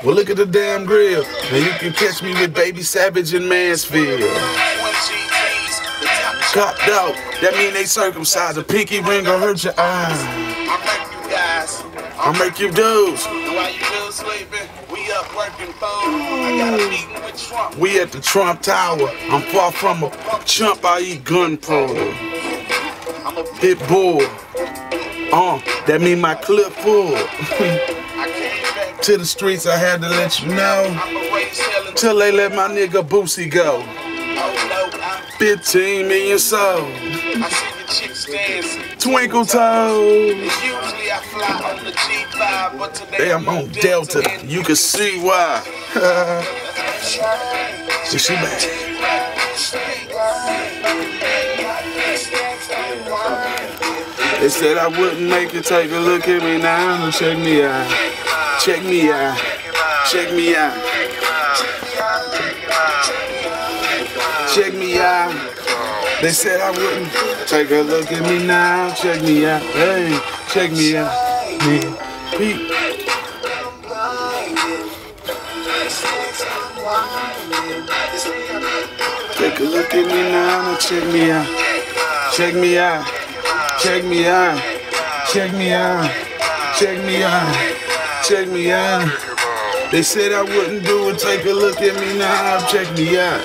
Well, look at the damn grill. Now you can catch me with Baby Savage in Mansfield. Copped out, that mean they circumcised. A pinky ring gon' hurt your eyes. I'll make you dudes. While you still sleeping, we up working phone. I got a meeting with Trump. We at the Trump Tower. I'm far from a chump, I eat gunpowder. I'm a Hit bull. That mean my clip full. I came back To the streets, I had to let you know. I'm a race hell and Till they let my nigga Boosie go. oh no, I'm 15 million souls. I see the chicks dancing. Twinkle toes. Usually I fly on the G5, but today Hey, I'm on Delta. and You can see why. See, she back. They said I wouldn't make it. Take a look at me now. Check me out. Check me out. Check me out. Check me out. They said I wouldn't. Take a look at me now. Check me out. Hey, check me out. Me, Pete. Take a look at me now. Check me out. Check me out. Check me out. Check me out. Check me out. Check me out. They said I wouldn't do it. Take a look at me now. Check me out.